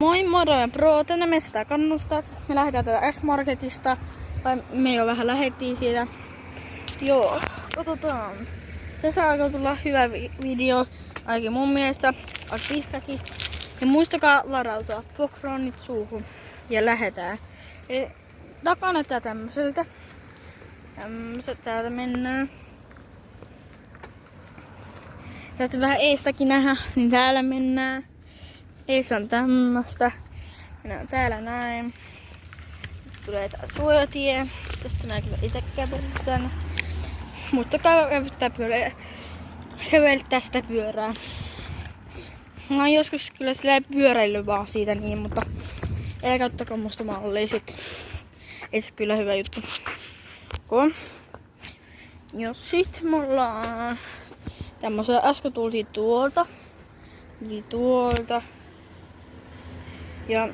Moi, moro Pro, tänne me sitä kannustaa. Me lähdetään täältä S-Marketista, tai me jo vähän lähettiin siitä. Joo, katsotaan. Se saa tulla hyvä video, ainakin mun mielestä, aika pitkäkin. Ja muistakaa varautua pokronit suuhun ja lähetään. Eli takana näyttää tämmöseltä. Täältä mennään. Täältä vähän eestäkin nähdä, niin täällä mennään. Eessä on tämmöstä. Mennään täällä näin. Tulee tää suojatie. Tästä näin kyllä ite kävellään. Muistakaa kävellä sitä pyörää. Mä oon joskus kyllä sillä pyöräily vaan siitä niin, mutta älkää ottakaa musta mallia sit. Ei se kyllä hyvä juttu. Ja sit me ollaan tämmösen, äsken tultiin tuolta. Ja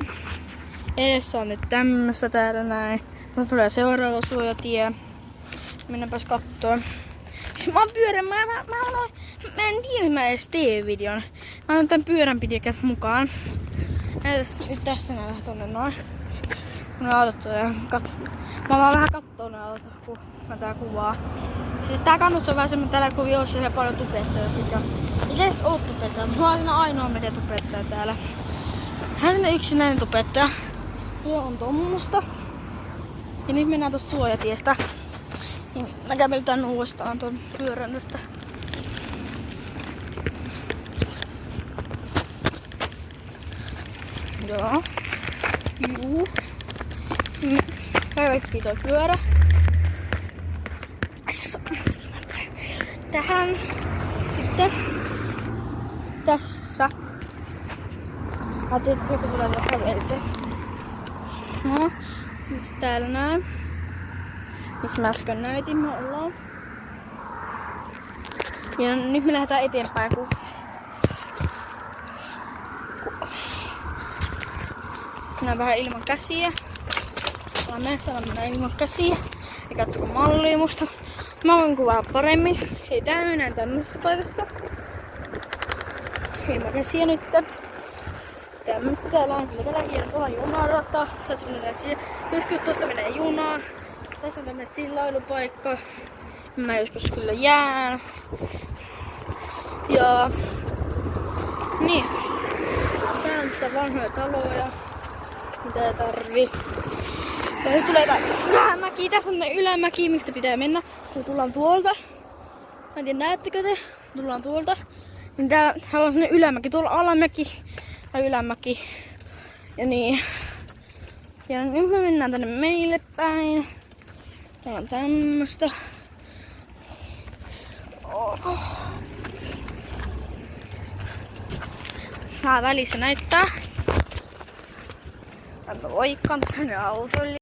edessä on nyt tämmöstä täällä näin. Tästä tulee seuraava suojatie. Mennäänpäs kattoon. Siis mä oon pyörän, mä en tiedä, mä edes tee videon. Mä oon tän pyöränpidiäkät mukaan. Nyt tässä näin vähän tonne noin. Kun ne autot tulee mä vaan vähän kattoo ne autot, kun mä tää kuvaa. Siis tää kannus on vähän semmoinen täällä kun jos siellä paljon tubettajia. Itse edes oot tubettaja, mutta mä oon ainoa meidän tubettaja täällä. Hän on yksinäinen tubettaja. Tuo on tommosta. Ja nyt mennään tosta suojatiestä. Niin mä käveltään uudestaan tuon pyörän tästä. Joo. Juu. Käveltiin tuo pyörä. Tähän. Sitten. Tässä. Mä ajattelin, että joku tulee vielä kävelteen. No. Nyt täällä näin. Missä mä äsken näytin, me ollaan. Ja nyt me lähdetään eteenpäin, kun mennään vähän ilman käsiä. Ollaan mennessä mennään ilman käsiä. Ja katsokaa mallia musta. Mä voin kuvaa paremmin. Hei, täällä mennään tämmöisessä paikassa. Ilman käsiä nytten. Tämmöstä täällä on kyllä täällä hienoa junarata. Tässä mennään joskus tosta menee junaan. Tässä on tämmönen chillailupaikka. Mä joskus kyllä jään. Ja niin. Täällä on tässä vanhoja taloja. Mitä ei tarvii. Ja nyt tulee tää ylämäki. Tässä on ne ylämäki, mistä pitää mennä. Kun tullaan tuolta. Mä en tiedä näettekö te. Tullaan tuolta. Niin täällä on semmonen ylämäki. Tuolla alamäki. Tai ylämäki. Ja niin. Ja nyt me mennään tänne meille päin. Tää on tämmöstä. Tää välissä näyttää. Mä voikkaan tässä ne autoille.